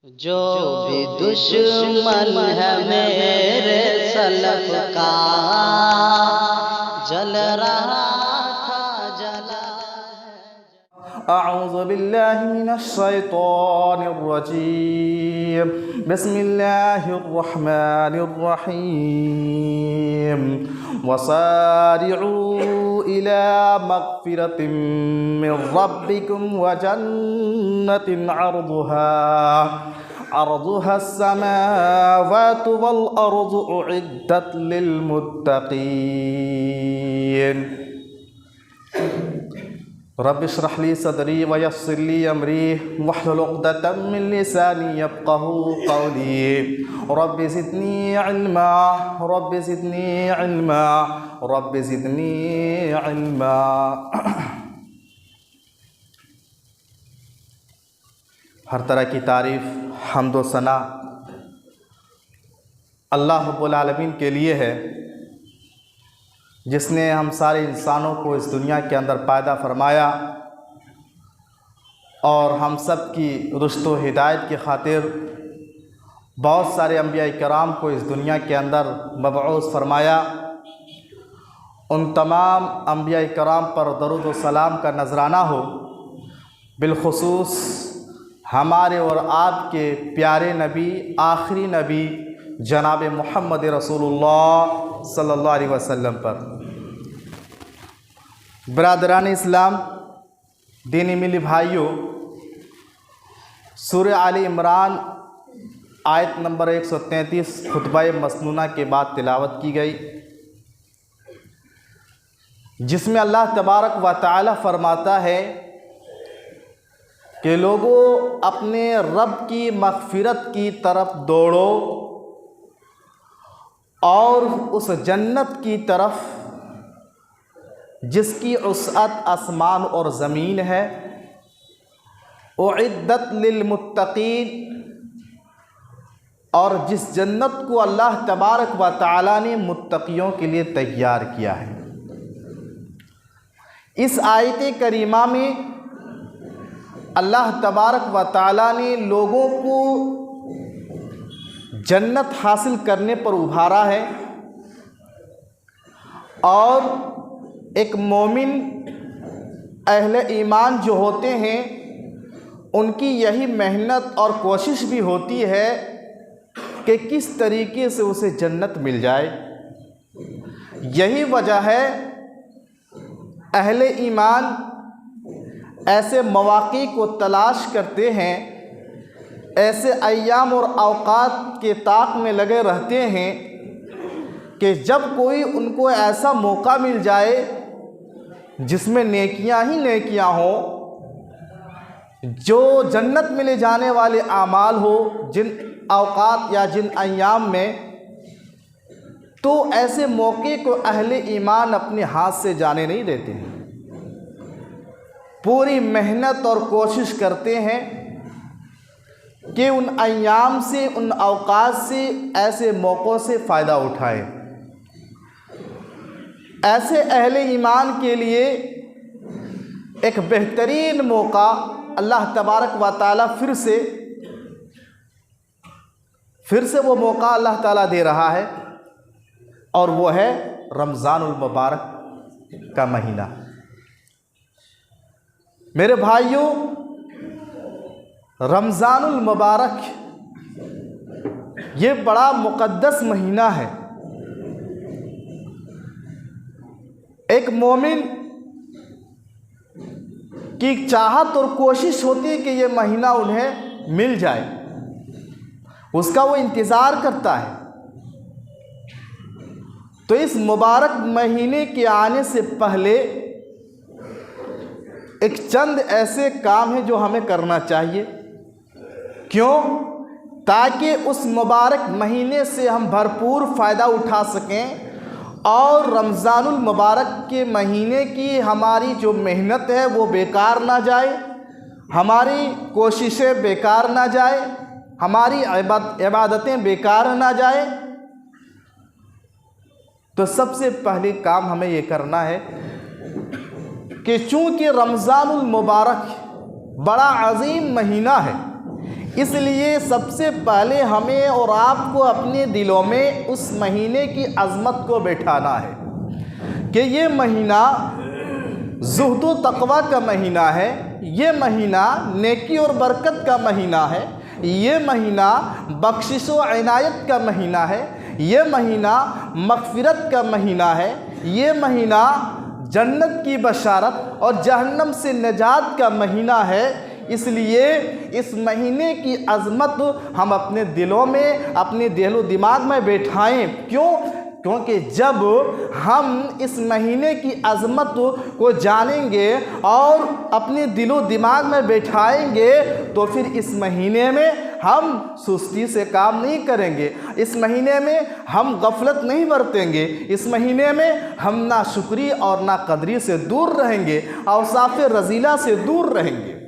جو بھی دشمن ہے میرے سلف کا جل رہا تھا جلا اعوذ باللہ من الشیطان الرجیم بسم اللہ الرحمن الرحیم وسارعوا الى مغفرة من ربکم وجنة عرضها السماوات والأرض أعدت للمتقين رب اشرح لي صدري ويسر لي أمري واحلل عقدة من لساني يفقهوا قولي رب زدني علما رب زدني علما رب زدني علما ہر طرح کی تعریف حمد و ثنا اللہ رب العالمین کے لیے ہے، جس نے ہم سارے انسانوں کو اس دنیا کے اندر پیدا فرمایا اور ہم سب کی رشد و ہدایت کی خاطر بہت سارے انبیاء کرام کو اس دنیا کے اندر مبعوث فرمایا۔ ان تمام انبیاء کرام پر درود و سلام کا نذرانہ ہو، بالخصوص ہمارے اور آپ کے پیارے نبی، آخری نبی جناب محمد رسول اللہ صلی اللہ علیہ وسلم پر۔ برادران اسلام، دینی ملی بھائیوں، سورہ آل عمران آیت نمبر 133 خطبہ مسنونہ کے بعد تلاوت کی گئی، جس میں اللہ تبارک و تعالی فرماتا ہے کہ لوگوں اپنے رب کی مغفرت کی طرف دوڑو اور اس جنت کی طرف جس کی وسعت آسمان اور زمین ہے، اعدت للمتقین، اور جس جنت کو اللہ تبارک و تعالی نے متقیوں کے لیے تیار کیا ہے۔ اس آیت کریمہ میں اللہ تبارک و تعالی نے لوگوں کو جنت حاصل کرنے پر ابھارا ہے، اور ایک مومن اہل ایمان جو ہوتے ہیں ان کی یہی محنت اور کوشش بھی ہوتی ہے کہ کس طریقے سے اسے جنت مل جائے۔ یہی وجہ ہے اہل ایمان ایسے مواقع کو تلاش کرتے ہیں، ایسے ایام اور اوقات کے طاق میں لگے رہتے ہیں کہ جب کوئی ان کو ایسا موقع مل جائے جس میں نیکیاں ہی نیکیاں ہوں، جو جنت میں لے جانے والے اعمال ہو جن اوقات یا جن ایام میں، تو ایسے موقع کو اہل ایمان اپنے ہاتھ سے جانے نہیں دیتے ہیں، پوری محنت اور کوشش کرتے ہیں کہ ان ایام سے، ان اوقات سے، ایسے موقعوں سے فائدہ اٹھائیں۔ ایسے اہل ایمان کے لیے ایک بہترین موقع اللہ تبارک و تعالی پھر سے وہ موقع اللہ تعالیٰ دے رہا ہے، اور وہ ہے رمضان المبارک کا مہینہ۔ میرے بھائیوں، رمضان المبارک یہ بڑا مقدس مہینہ ہے۔ ایک مومن کی چاہت اور کوشش ہوتی ہے کہ یہ مہینہ انہیں مل جائے، اس کا وہ انتظار کرتا ہے۔ تو اس مبارک مہینے کے آنے سے پہلے ایک چند ایسے کام ہیں جو ہمیں کرنا چاہیے۔ کیوں؟ تاکہ اس مبارک مہینے سے ہم بھرپور فائدہ اٹھا سکیں، اور رمضان المبارک کے مہینے کی ہماری جو محنت ہے وہ بیکار نہ جائے، ہماری کوششیں بیکار نہ جائے، ہماری عبادتیں بیکار نہ جائے۔ تو سب سے پہلے کام ہمیں یہ کرنا ہے کہ چونکہ رمضان المبارک بڑا عظیم مہینہ ہے، اس لیے سب سے پہلے ہمیں اور آپ کو اپنے دلوں میں اس مہینے کی عظمت کو بٹھانا ہے کہ یہ مہینہ زہد و تقوی کا مہینہ ہے، یہ مہینہ نیکی اور برکت کا مہینہ ہے، یہ مہینہ بخشش و عنایت کا مہینہ ہے، یہ مہینہ مغفرت کا مہینہ ہے، یہ مہینہ جنت کی بشارت اور جہنم سے نجات کا مہینہ ہے۔ اس لیے اس مہینے کی عظمت ہم اپنے دلوں میں، اپنے دل و دماغ میں بیٹھائیں۔ کیونکہ جب ہم اس مہینے کی عظمت کو جانیں گے اور اپنے دل و دماغ میں بیٹھائیں گے تو پھر اس مہینے میں ہم سستی سے کام نہیں کریں گے، اس مہینے میں ہم غفلت نہیں برتیں گے، اس مہینے میں ہم ناشکری اور ناقدری سے دور رہیں گے، اوصاف رذیلہ سے دور رہیں گے۔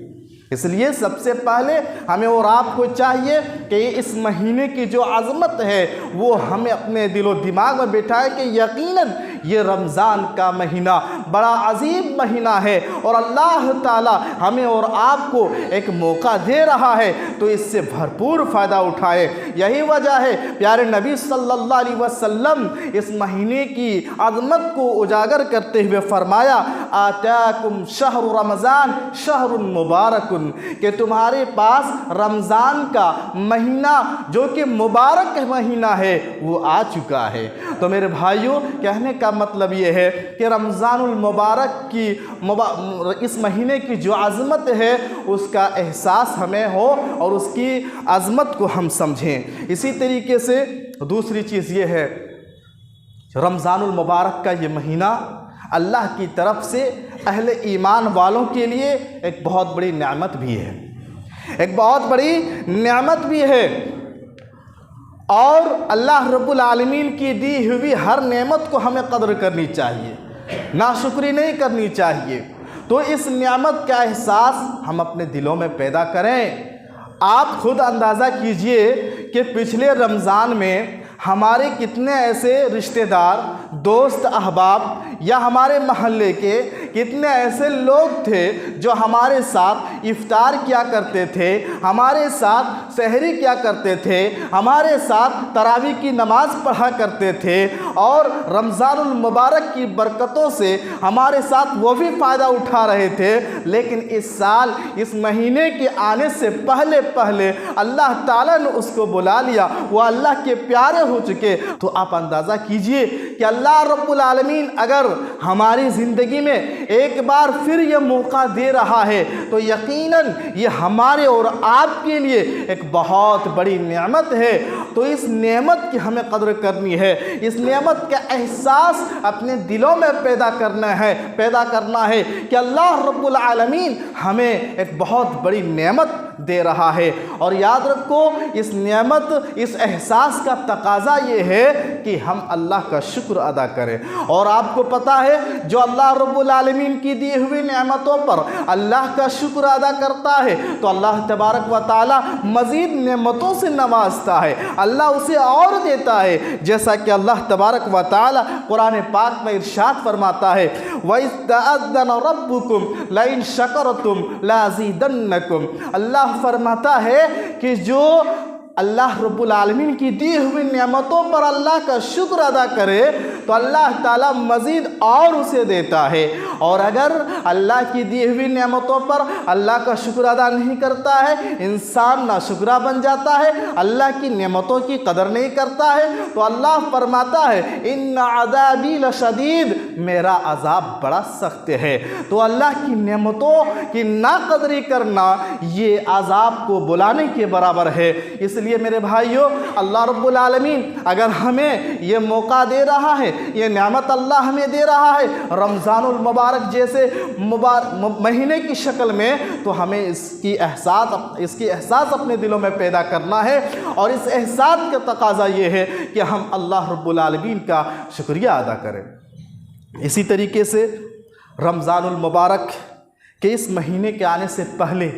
اس لیے سب سے پہلے ہمیں اور آپ کو چاہیے کہ اس مہینے کی جو عظمت ہے وہ ہمیں اپنے دل و دماغ میں بٹھائے کہ یقیناً یہ رمضان کا مہینہ بڑا عظیم مہینہ ہے اور اللہ تعالی ہمیں اور آپ کو ایک موقع دے رہا ہے، تو اس سے بھرپور فائدہ اٹھائے۔ یہی وجہ ہے پیارے نبی صلی اللہ علیہ وسلم اس مہینے کی عظمت کو اجاگر کرتے ہوئے فرمایا آتاکم شہر رمضان شہر مبارک، کہ تمہارے پاس رمضان کا مہینہ جو کہ مبارک مہینہ ہے وہ آ چکا ہے۔ تو میرے بھائیوں، کہنے کا مطلب یہ ہے کہ رمضان المبارک کی اس مہینے کی جو عظمت ہے اس کا احساس ہمیں ہو اور اس کی عظمت کو ہم سمجھیں۔ اسی طریقے سے دوسری چیز یہ ہے، رمضان المبارک کا یہ مہینہ اللہ کی طرف سے اہل ایمان والوں کے لیے ایک بہت بڑی نعمت بھی ہے، ایک بہت بڑی نعمت بھی ہے، اور اللہ رب العالمین کی دی ہوئی ہر نعمت کو ہمیں قدر کرنی چاہیے، ناشکری نہیں کرنی چاہیے۔ تو اس نعمت کا احساس ہم اپنے دلوں میں پیدا کریں۔ آپ خود اندازہ کیجئے کہ پچھلے رمضان میں ہمارے کتنے ایسے رشتہ دار، دوست، احباب یا ہمارے محلے کے کتنے ایسے لوگ تھے جو ہمارے ساتھ افطار کیا کرتے تھے، ہمارے ساتھ سحری کیا کرتے تھے، ہمارے ساتھ تراویح کی نماز پڑھا کرتے تھے، اور رمضان المبارک کی برکتوں سے ہمارے ساتھ وہ بھی فائدہ اٹھا رہے تھے، لیکن اس سال اس مہینے کے آنے سے پہلے اللہ تعالیٰ نے اس کو بلا لیا، وہ اللہ کے پیارے ہو چکے۔ تو آپ اندازہ کیجئے کہ اللہ رب العالمین اگر ہماری زندگی میں ایک بار پھر یہ موقع دے رہا ہے تو یقیناً یہ ہمارے اور آپ کے لیے ایک بہت بڑی نعمت ہے۔ تو اس نعمت کی ہمیں قدر کرنی ہے، اس نعمت کا احساس اپنے دلوں میں پیدا کرنا ہے کہ اللہ رب العالمین ہمیں ایک بہت بڑی نعمت دے رہا ہے۔ اور یاد رکھو، اس نعمت، اس احساس کا تقاضا یہ ہے کہ ہم اللہ کا شکر ادا کریں۔ اور آپ کو پتہ ہے جو اللہ رب العالمین کی دی ہوئی نعمتوں پر اللہ کا شکر ادا کرتا ہے تو اللہ تبارک و تعالی مزید نعمتوں سے نوازتا ہے، اللہ اسے اور دیتا ہے، جیسا کہ اللہ تبارک و تعالی قرآن پاک میں ارشاد فرماتا ہے وَإِذْ تَأَذَّنَ رَبُّكُمْ لَئِن شَكَرْتُمْ لَأَزِيدَنَّكُمْ۔ اللہ فرماتا ہے کہ جو اللہ رب العالمین کی دی ہوئی نعمتوں پر اللہ کا شکر ادا کرے تو اللہ تعالیٰ مزید اور اسے دیتا ہے، اور اگر اللہ کی دی ہوئی نعمتوں پر اللہ کا شکر ادا نہیں کرتا ہے، انسان ناشکرا بن جاتا ہے، اللہ کی نعمتوں کی قدر نہیں کرتا ہے، تو اللہ فرماتا ہے ان عذابی لشدید، میرا عذاب بڑا سخت ہے۔ تو اللہ کی نعمتوں کی ناقدری کرنا یہ عذاب کو بلانے کے برابر ہے۔ اس لیے میرے بھائیوں، اللہ رب العالمین اگر ہمیں یہ موقع دے رہا ہے، یہ نعمت اللہ ہمیں دے رہا ہے رمضان المبارک جیسے مہینے کی شکل میں، تو ہمیں اس کی احساس اپنے دلوں میں پیدا کرنا ہے، اور اس احساس کا تقاضا یہ ہے کہ ہم اللہ رب العالمین کا شکریہ ادا کریں۔ اسی طریقے سے رمضان المبارک کے اس مہینے کے آنے سے پہلے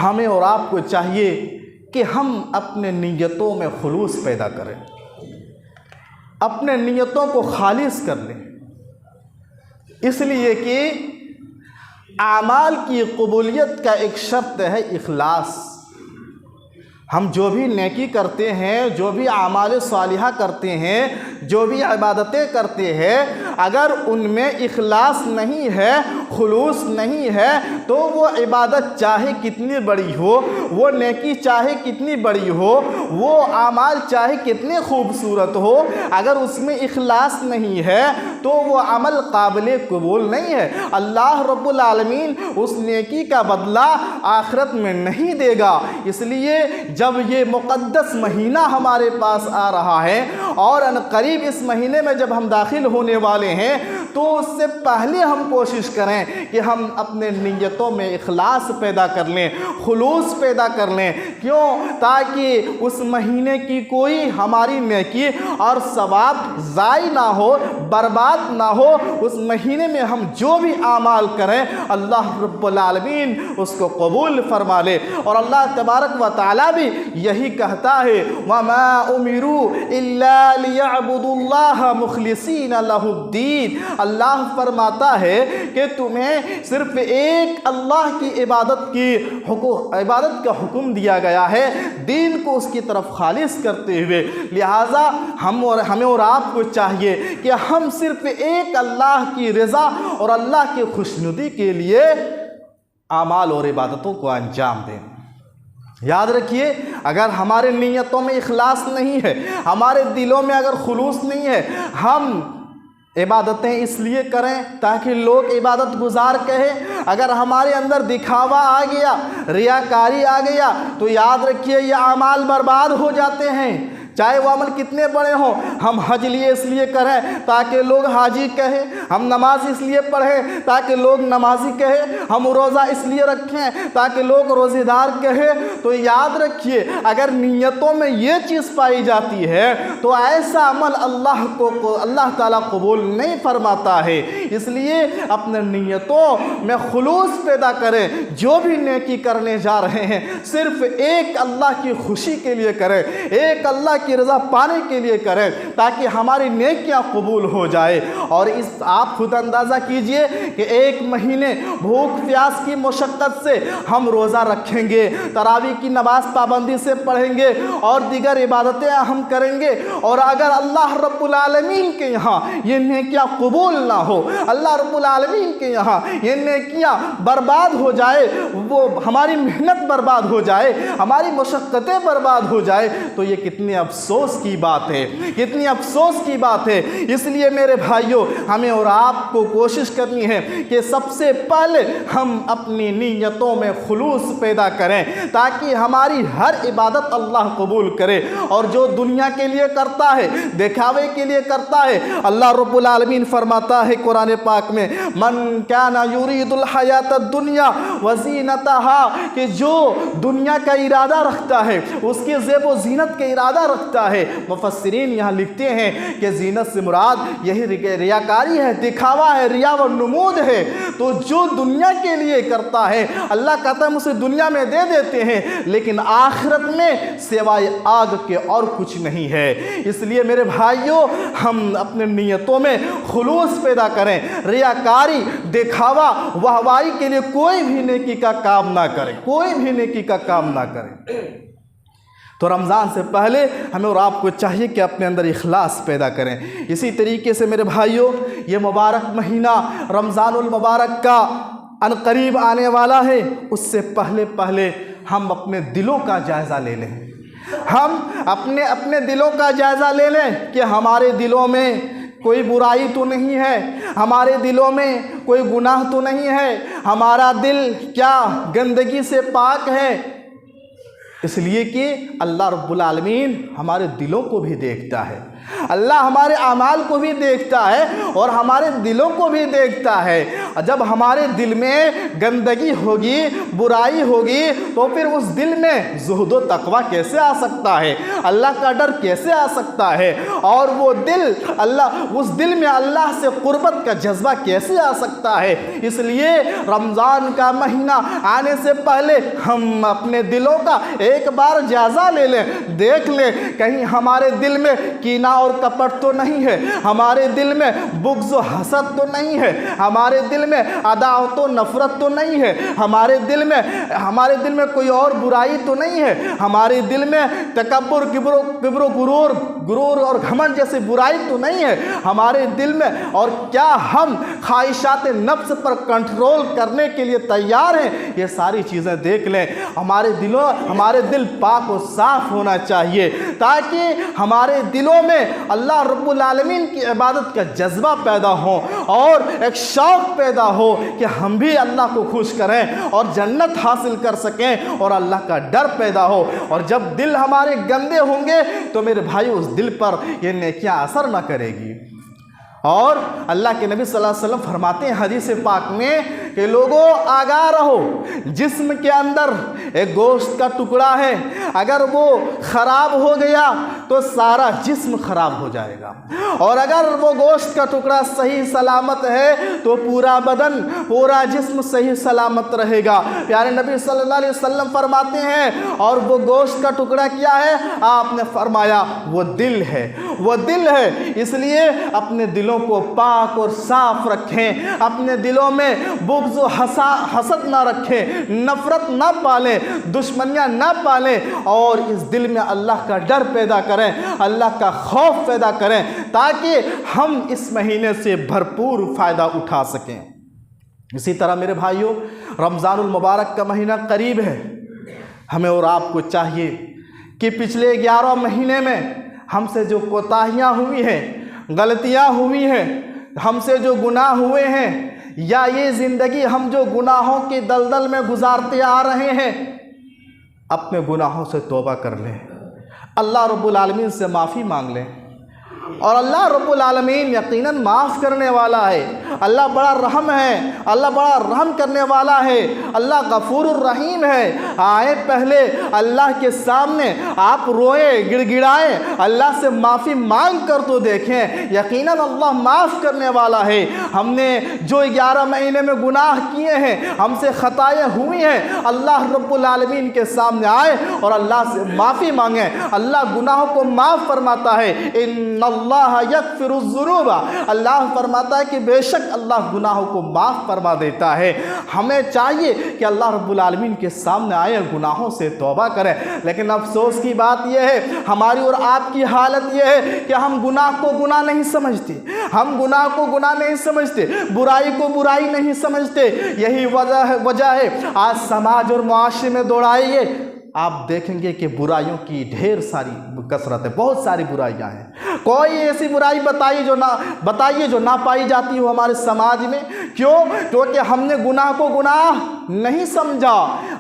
ہمیں اور آپ کو چاہیے کہ ہم اپنے نیتوں میں خلوص پیدا کریں، اپنے نیتوں کو خالص کر لیں، اس لیے کہ اعمال کی قبولیت کا ایک شرط ہے اخلاص۔ ہم جو بھی نیکی کرتے ہیں، جو بھی اعمال صالحہ کرتے ہیں، جو بھی عبادتیں کرتے ہیں، اگر ان میں اخلاص نہیں ہے، خلوص نہیں ہے، تو وہ عبادت چاہے کتنی بڑی ہو، وہ نیکی چاہے کتنی بڑی ہو، وہ اعمال چاہے کتنے خوبصورت ہو، اگر اس میں اخلاص نہیں ہے تو وہ عمل قابل قبول نہیں ہے۔ اللہ رب العالمین اس نیکی کا بدلہ آخرت میں نہیں دے گا۔ اس لیے جب یہ مقدس مہینہ ہمارے پاس آ رہا ہے اور عنقریب اس مہینے میں جب ہم داخل ہونے والے ہیں، تو اس سے پہلے ہم کوشش کریں کہ ہم اپنے نیتوں میں اخلاص پیدا کر لیں، خلوص پیدا کر لیں۔ کیوں؟ تاکہ اس مہینے کی کوئی ہماری نیکی اور ثواب ضائع نہ ہو، برباد نہ ہو۔ اس مہینے میں ہم جو بھی اعمال کریں اللہ رب العالمین اس کو قبول فرما لے۔ اور اللہ تبارک و تعالیٰ بھی یہی کہتا ہے وَمَا أُمِرُوا إِلَّا لِيَعْبُدُوا اللَّهَ مُخْلِصِينَ لَهُ الدِّينَ۔ اللہ فرماتا ہے کہ تمہیں صرف ایک اللہ کی عبادت کا حکم دیا گیا ہے، دین کو اس کی طرف خالص کرتے ہوئے۔ لہٰذا ہمیں اور آپ کو چاہیے کہ ہم صرف ایک اللہ کی رضا اور اللہ کی خوشنودی کے لیے اعمال اور عبادتوں کو انجام دیں۔ یاد رکھیے، اگر ہمارے نیتوں میں اخلاص نہیں ہے، ہمارے دلوں میں اگر خلوص نہیں ہے، ہم عبادتیں اس لیے کریں تاکہ لوگ عبادت گزار کہیں، اگر ہمارے اندر دکھاوا آ گیا، ریاکاری آ گیا، تو یاد رکھیے یہ اعمال برباد ہو جاتے ہیں، چاہے وہ عمل کتنے بڑے ہوں۔ ہم حج اس لیے کریں تاکہ لوگ حاجی کہیں، ہم نماز اس لیے پڑھیں تاکہ لوگ نمازی کہیں، ہم روزہ اس لیے رکھیں تاکہ لوگ روزے دار کہیں، تو یاد رکھیے اگر نیتوں میں یہ چیز پائی جاتی ہے تو ایسا عمل اللہ تعالیٰ قبول نہیں فرماتا ہے۔ اس لیے اپنے نیتوں میں خلوص پیدا کریں، جو بھی نیکی کرنے جا رہے ہیں صرف ایک اللہ کی خوشی کے لیے کریں، ایک اللہ کی رضا پانے کے لیے کریں، تاکہ ہماری نیکیاں قبول ہو جائے۔ اور آپ خود اندازہ کیجئے کہ ایک مہینے بھوک پیاس کی مشقت سے ہم روزہ رکھیں گے، تراویح کی نماز پابندی سے پڑھیں گے اور دیگر عبادتیں ہم کریں گے، اور اگر اللہ رب العالمین کے یہاں یہ نیکیاں قبول نہ ہو، اللہ رب العالمین کے یہاں یہ نیکیاں برباد ہو جائے، وہ ہماری محنت برباد ہو جائے، ہماری مشقتیں برباد ہو جائے، تو یہ کتنے افسوس کی بات ہے، کتنی افسوس کی بات ہے۔ اس لیے میرے بھائیوں، ہمیں اور آپ کو کوشش کرنی ہے کہ سب سے پہلے ہم اپنی نیتوں میں خلوص پیدا کریں تاکہ ہماری ہر عبادت اللہ قبول کرے۔ اور جو دنیا کے لیے کرتا ہے، دکھاوے کے لیے کرتا ہے، اللہ رب العالمین فرماتا ہے قرآن پاک میں من کان یرید الحیات الدنیا وزینتہا، کہ جو دنیا کا ارادہ رکھتا ہے، اس کے زیب و زینت کا ارادہ رکھتا ہے، مفسرین یہاں لکھتے ہیں کہ زینت سے مراد یہی ریاکاری ہے، دکھاوا ہے، ریا و نمود ہے۔ تو جو دنیا کے لیے کرتا ہے اللہ کہتا ہے ہم اسے دنیا میں دے دیتے ہیں، لیکن آخرت میں سوائے آگ کے اور کچھ نہیں ہے۔ اس لیے میرے بھائیوں، ہم اپنے نیتوں میں خلوص پیدا کریں، ریاکاری، دکھاوا، واہوائی کے لیے کوئی بھی نیکی کا کام نہ کریں، کوئی بھی نیکی کا کام نہ کریں۔ تو رمضان سے پہلے ہمیں اور آپ کو چاہیے کہ اپنے اندر اخلاص پیدا کریں۔ اسی طریقے سے میرے بھائیوں، یہ مبارک مہینہ رمضان المبارک کا عنقریب آنے والا ہے، اس سے پہلے ہم اپنے دلوں کا جائزہ لے لیں، ہم اپنے دلوں کا جائزہ لے لیں کہ ہمارے دلوں میں کوئی برائی تو نہیں ہے، ہمارے دلوں میں کوئی گناہ تو نہیں ہے، ہمارا دل کیا گندگی سے پاک ہے۔ اس لیے کہ اللہ رب العالمین ہمارے دلوں کو بھی دیکھتا ہے، اللہ ہمارے اعمال کو بھی دیکھتا ہے اور ہمارے دلوں کو بھی دیکھتا ہے۔ جب ہمارے دل میں گندگی ہوگی، برائی ہوگی، تو پھر اس دل میں زہد و تقوی کیسے آ سکتا ہے، اللہ کا ڈر کیسے آ سکتا ہے، اور وہ دل اس دل میں اللہ سے قربت کا جذبہ کیسے آ سکتا ہے۔ اس لیے رمضان کا مہینہ آنے سے پہلے ہم اپنے دلوں کا ایک بار جائزہ لے لیں، دیکھ لیں کہیں ہمارے دل میں کینہ اور کپٹ تو نہیں ہے، ہمارے دل میں بغض و حسد تو نہیں ہے، ہمارے دل دل میں عداوت و نفرت تو نہیں ہے، ہمارے دل میں کوئی اور برائی تو نہیں ہے، ہمارے دل میں تکبر، کبر و غرور اور گھمنڈ جیسے برائی تو نہیں ہے ہمارے دل میں، اور کیا ہم خواہشات نفس پر کنٹرول کرنے کے لیے تیار ہیں؟ یہ ساری چیزیں دیکھ لیں۔ ہمارے دل پاک و صاف ہونا چاہیے تاکہ ہمارے دلوں میں اللہ رب العالمین کی عبادت کا جذبہ پیدا ہو اور ایک شوق پیدا ہو کہ ہم بھی اللہ کو خوش کریں اور جنت حاصل کر سکیں، اور اللہ کا ڈر پیدا ہو۔ اور جب دل ہمارے گندے ہوں گے تو میرے بھائی اس دل پر یہ نیکیاں اثر نہ کرے گی۔ اور اللہ کے نبی صلی اللہ علیہ وسلم فرماتے ہیں حدیث پاک میں کہ لوگوں آگاہ رہو، جسم کے اندر ایک گوشت کا ٹکڑا ہے، اگر وہ خراب ہو گیا تو سارا جسم خراب ہو جائے گا، اور اگر وہ گوشت کا ٹکڑا صحیح سلامت ہے تو پورا بدن، پورا جسم صحیح سلامت رہے گا۔ پیارے نبی صلی اللہ علیہ وسلم فرماتے ہیں اور وہ گوشت کا ٹکڑا کیا ہے؟ آپ نے فرمایا وہ دل ہے، وہ دل ہے۔ اس لیے اپنے دلوں کو پاک اور صاف رکھیں، اپنے دلوں میں بغض و حسد نہ رکھیں، نفرت نہ پالیں، دشمنیاں نہ پالیں، اور اس دل میں اللہ کا ڈر پیدا کریں، اللہ کا خوف پیدا کریں تاکہ ہم اس مہینے سے بھرپور فائدہ اٹھا سکیں۔ اسی طرح میرے بھائیوں، رمضان المبارک کا مہینہ قریب ہے۔ ہمیں اور آپ کو چاہیے کہ پچھلے 11 مہینے میں ہم سے جو کوتاہیاں ہوئی ہیں، غلطیاں ہوئی ہیں، ہم سے جو گناہ ہوئے ہیں، یا یہ زندگی ہم جو گناہوں کی دلدل میں گزارتے آ رہے ہیں، اپنے گناہوں سے توبہ کر لیں، اللہ رب العالمین سے معافی مانگ لیں، اور اللہ رب العالمین یقیناً معاف کرنے والا ہے۔ اللہ بڑا رحم ہے، اللہ بڑا رحم کرنے والا ہے، اللہ غفور الرحیم ہے۔ آئے پہلے اللہ کے سامنے آپ روئیں، گڑ گڑائیں، اللہ سے معافی مانگ کر تو دیکھیں، یقیناً اللہ معاف کرنے والا ہے۔ ہم نے جو 11 مہینے میں گناہ کیے ہیں، ہم سے خطائیں ہوئی ہیں، اللہ رب العالمین کے سامنے آئے اور اللہ سے معافی مانگیں، اللہ گناہوں کو معاف فرماتا ہے۔ ان اللہ یغفر الذنوب، اللہ فرماتا ہے کہ بے شک اللہ گناہوں کو معاف فرما دیتا ہے۔ ہمیں چاہیے کہ اللہ رب العالمین کے سامنے آئے، گناہوں سے توبہ کریں، لیکن افسوس کی بات یہ ہے، ہماری اور آپ کی حالت یہ ہے کہ ہم گناہ کو گناہ نہیں سمجھتے، ہم گناہ کو گناہ نہیں سمجھتے، برائی کو برائی نہیں سمجھتے۔ یہی وجہ ہے آج سماج اور معاشرے میں دوڑائیے، آپ دیکھیں گے کہ برائیوں کی ڈھیر ساری کثرت ہے، بہت ساری برائیاں ہیں۔ کوئی ایسی برائی بتائیے جو نہ پائی جاتی ہو ہمارے سماج میں۔ کیوں؟ کیونکہ ہم نے گناہ کو گناہ نہیں سمجھا۔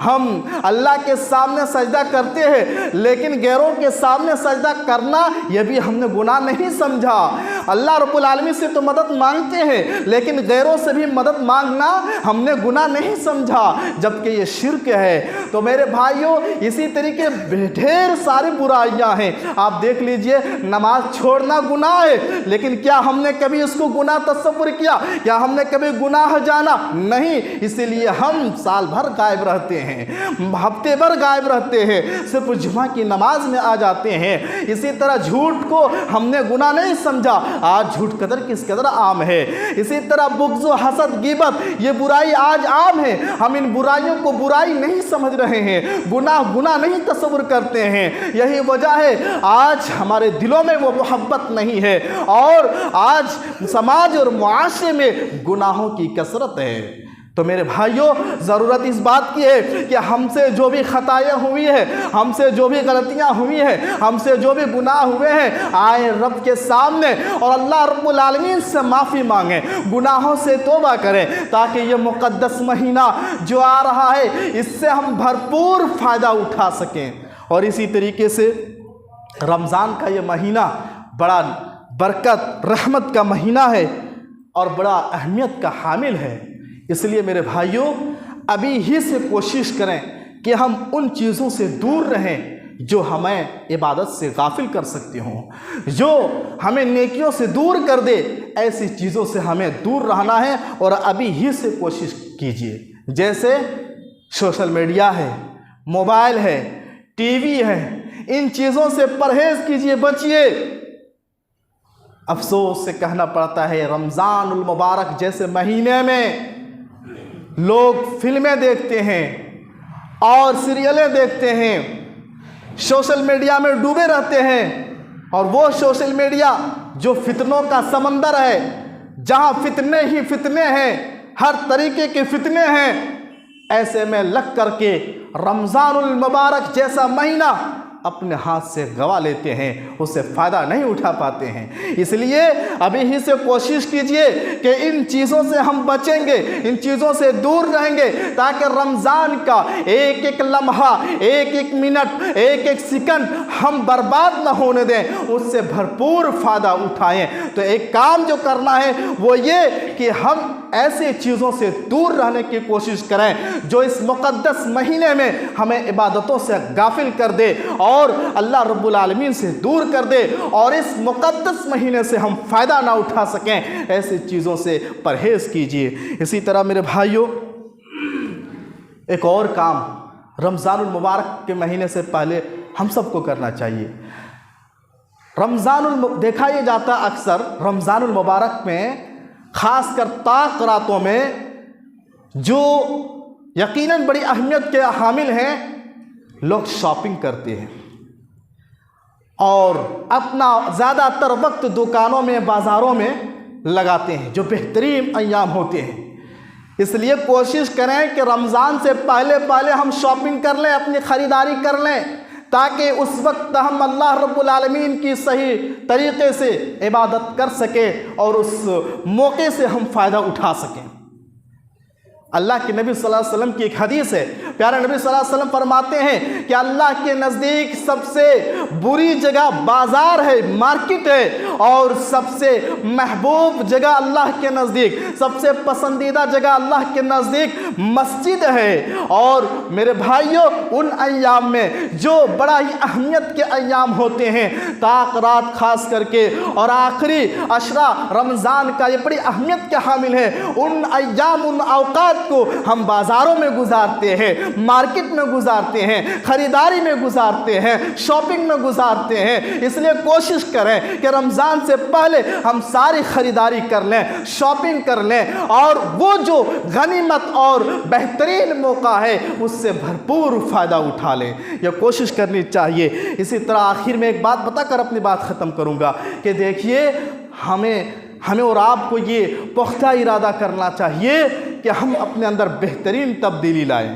ہم اللہ کے سامنے سجدہ کرتے ہیں، لیکن غیروں کے سامنے سجدہ کرنا یہ بھی ہم نے گناہ نہیں سمجھا۔ اللہ رب العالمین سے تو مدد مانگتے ہیں، لیکن غیروں سے بھی مدد مانگنا ہم نے گناہ نہیں سمجھا، جبکہ یہ شرک ہے۔ تو میرے بھائیوں، اسی طریقے ڈھیر ساری برائیاں ہیں۔ آپ دیکھ لیجئے، نماز چھوڑنا گناہ ہے، لیکن کیا ہم نے کبھی اس کو گناہ تصور کیا؟ کیا ہم نے کبھی گناہ جانا؟ نہیں۔ اسی لیے ہم سال بھر غائب رہتے ہیں، ہفتے بھر غائب رہتے ہیں، صرف جمعہ کی نماز میں آ جاتے ہیں۔ اسی طرح جھوٹ کو ہم نے گناہ نہیں سمجھا، آج جھوٹ کس قدر عام ہے۔ اسی طرح بغض و حسد، غیبت، یہ برائی آج عام ہے۔ ہم ان برائیوں کو برائی نہیں سمجھ رہے ہیں، گناہ نہیں تصور کرتے ہیں۔ یہی وجہ ہے آج ہمارے دلوں میں وہ محبت نہیں ہے، اور آج سماج اور معاشرے میں گناہوں کی کثرت ہے۔ تو میرے بھائیوں، ضرورت اس بات کی ہے کہ ہم سے جو بھی خطائیں ہوئی ہیں، ہم سے جو بھی غلطیاں ہوئی ہیں، ہم سے جو بھی گناہ ہوئے ہیں، آئیں رب کے سامنے اور اللہ رب العالمین سے معافی مانگیں، گناہوں سے توبہ کریں، تاکہ یہ مقدس مہینہ جو آ رہا ہے اس سے ہم بھرپور فائدہ اٹھا سکیں۔ اور اسی طریقے سے رمضان کا یہ مہینہ بڑا برکت، رحمت کا مہینہ ہے اور بڑا اہمیت کا حامل ہے۔ اس لیے میرے بھائیوں، ابھی ہی سے کوشش کریں کہ ہم ان چیزوں سے دور رہیں جو ہمیں عبادت سے غافل کر سکتے ہوں، جو ہمیں نیکیوں سے دور کر دے، ایسی چیزوں سے ہمیں دور رہنا ہے، اور ابھی ہی سے کوشش کیجیے۔ جیسے سوشل میڈیا ہے، موبائل ہے، ٹی وی ہے، ان چیزوں سے پرہیز کیجیے، بچیے۔ افسوس سے کہنا پڑتا ہے، رمضان المبارک جیسے مہینے میں لوگ فلمیں دیکھتے ہیں اور سیریلیں دیکھتے ہیں، سوشل میڈیا میں ڈوبے رہتے ہیں، اور وہ سوشل میڈیا جو فتنوں کا سمندر ہے، جہاں فتنے ہی فتنے ہیں، ہر طریقے کے فتنے ہیں، ایسے میں لگ کر کے رمضان المبارک جیسا مہینہ اپنے ہاتھ سے گوا لیتے ہیں، اس سے فائدہ نہیں اٹھا پاتے ہیں۔ اس لیے ابھی ہی سے کوشش کیجئے کہ ان چیزوں سے ہم بچیں گے، ان چیزوں سے دور رہیں گے، تاکہ رمضان کا ایک ایک لمحہ، ایک ایک منٹ، ایک ایک سیکنڈ ہم برباد نہ ہونے دیں، اس سے بھرپور فائدہ اٹھائیں۔ تو ایک کام جو کرنا ہے وہ یہ کہ ہم ایسی چیزوں سے دور رہنے کی کوشش کریں جو اس مقدس مہینے میں ہمیں عبادتوں سے غافل کر دے اور اللہ رب العالمین سے دور کر دے، اور اس مقدس مہینے سے ہم فائدہ نہ اٹھا سکیں، ایسی چیزوں سے پرہیز کیجیے۔ اسی طرح میرے بھائیوں، ایک اور کام رمضان المبارک کے مہینے سے پہلے ہم سب کو کرنا چاہیے۔ دیکھا یہ جاتا اکثر رمضان المبارک میں، خاص کر طاق راتوں میں، جو یقیناً بڑی اہمیت کے حامل ہیں، لوگ شاپنگ کرتے ہیں اور اپنا زیادہ تر وقت دکانوں میں، بازاروں میں لگاتے ہیں، جو بہترین ایام ہوتے ہیں۔ اس لیے کوشش کریں کہ رمضان سے پہلے ہم شاپنگ کر لیں، اپنی خریداری کر لیں، تاکہ اس وقت ہم اللہ رب العالمین کی صحیح طریقے سے عبادت کر سکیں اور اس موقع سے ہم فائدہ اٹھا سکیں۔ اللہ کے نبی صلی اللہ علیہ وسلم کی ایک حدیث ہے، پیارے نبی صلی اللہ علیہ وسلم فرماتے ہیں کہ اللہ کے نزدیک سب سے بری جگہ بازار ہے، مارکیٹ ہے، اور سب سے محبوب جگہ اللہ کے نزدیک، سب سے پسندیدہ جگہ اللہ کے نزدیک مسجد ہے۔ اور میرے بھائیوں، ان ایام میں جو بڑا ہی اہمیت کے ایام ہوتے ہیں، طاق رات خاص کر کے، اور آخری عشرہ رمضان کا یہ بڑی اہمیت کے حامل ہے، ان ایام، ان اوقات کو ہم بازاروں میں گزارتے ہیں، مارکیٹ میں گزارتے ہیں، خریداری میں گزارتے ہیں، شاپنگ میں گزارتے ہیں۔ اس لیے کوشش کریں کہ رمضان سے پہلے ہم ساری خریداری کر لیں، شاپنگ کر لیں، اور وہ جو غنیمت اور بہترین موقع ہے اس سے بھرپور فائدہ اٹھا لیں، یہ کوشش کرنی چاہیے۔ اسی طرح آخر میں ایک بات بتا کر اپنی بات ختم کروں گا کہ دیکھیے، ہمیں اور آپ کو یہ پختہ ارادہ کرنا چاہیے کہ ہم اپنے اندر بہترین تبدیلی لائیں،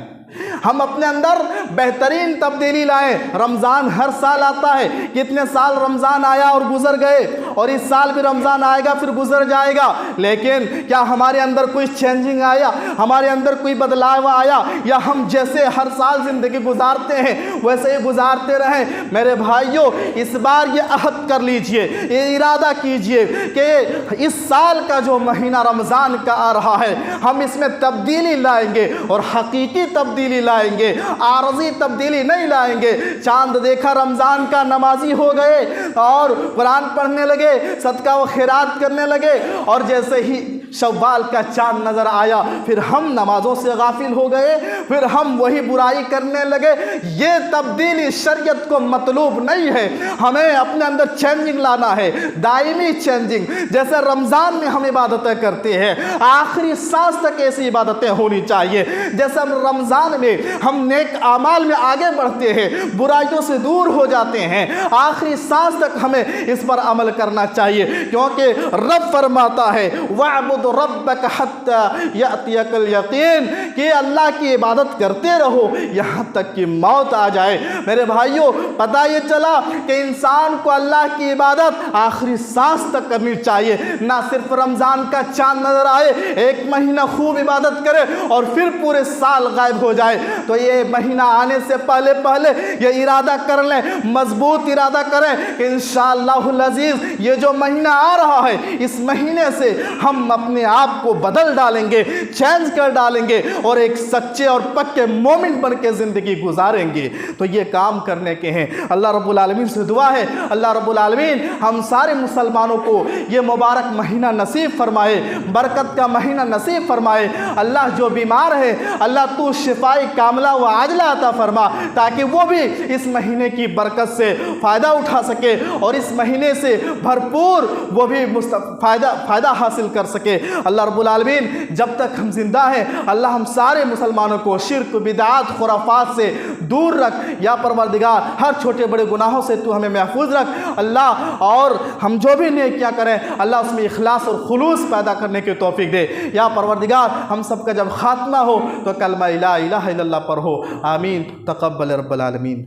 ہم اپنے اندر بہترین تبدیلی لائیں۔ رمضان ہر سال آتا ہے، کتنے سال رمضان آیا اور گزر گئے، اور اس سال بھی رمضان آئے گا پھر گزر جائے گا، لیکن کیا ہمارے اندر کوئی چینجنگ آیا، ہمارے اندر کوئی بدلاؤ آیا، یا ہم جیسے ہر سال زندگی گزارتے ہیں ویسے ہی گزارتے رہیں؟ میرے بھائیوں، اس بار یہ عہد کر لیجئے، یہ ارادہ کیجئے کہ اس سال کا جو مہینہ رمضان کا آ رہا ہے، ہم اس میں تبدیلی لائیں گے، اور حقیقی تبدیلی لائیں گے، عارضی تبدیلی نہیں لائیں گے۔ چاند دیکھا رمضان کا، نمازی ہو گئے اور قرآن پڑھنے لگے، صدقہ و خیرات کرنے لگے، اور جیسے ہی شوال کا چاند نظر آیا پھر ہم نمازوں سے غافل ہو گئے، پھر ہم وہی برائی کرنے لگے۔ یہ تبدیلی شریعت کو مطلوب نہیں ہے، ہمیں اپنے اندر چینجنگ لانا ہے، دائمی چینجنگ۔ جیسے رمضان میں ہم عبادتیں کرتے ہیں، آخری سانس تک ایسی عبادتیں ہونی چاہیے۔ جیسے رمضان میں ہم نیک اعمال میں آگے بڑھتے ہیں، برائیوں سے دور ہو جاتے ہیں، آخری سانس تک ہمیں اس پر عمل کرنا چاہیے، کیونکہ رب فرماتا ہے وَاعْبُدْ رَبَّكَ حَتَّى يَأْتِيَكَ الْيَقِينُ، کہ اللہ کی عبادت کرتے رہو یہاں تک کہ موت آ جائے۔ میرے بھائیوں، پتہ یہ چلا کہ انسان کو اللہ کی عبادت آخری سانس تک کرنی چاہیے، نہ صرف رمضان کا چاند نظر آئے ایک مہینہ خوب عبادت کرے اور پھر پورے سال غائب ہو جائے۔ تو یہ مہینہ آنے سے پہلے یہ ارادہ کر لیں، مضبوط ارادہ کریں کہ انشاءاللہ العزیز یہ جو مہینہ آ رہا ہے، اس مہینے سے ہم اپنے آپ کو بدل ڈالیں گے، چینج کر ڈالیں گے، اور ایک سچے اور پکے مومن بن کے زندگی گزاریں گے۔ تو یہ کام کرنے کے ہیں۔ اللہ رب العالمین سے دعا ہے اللہ رب العالمین ہم سارے مسلمانوں کو یہ مبارک مہینہ نصیب فرمائے، برکت کا مہینہ نصیب فرمائے۔ اللہ جو بیمار ہے، اللہ تو شفائی کاملہ و عاجلہ عطا فرما، تاکہ وہ بھی اس مہینے کی برکت سے فائدہ اٹھا سکے، اور اس مہینے سے بھرپور وہ بھی فائدہ حاصل کر سکے۔ دے۔ اللہ رب العالمین جب تک ہم زندہ ہیں اللہ ہم سارے مسلمانوں کو شرک، بدعات، خرافات سے دور رکھ یا پروردگار، ہر چھوٹے بڑے گناہوں سے تو ہمیں محفوظ رکھ اللہ، اور ہم جو بھی نیکیاں کریں اللہ اس میں اخلاص اور خلوص پیدا کرنے کی توفیق دے یا پروردگار۔ ہم سب کا جب خاتمہ ہو تو کلمہ لا الہ الا اللہ پر ہو، آمین، تقبل رب العالمین۔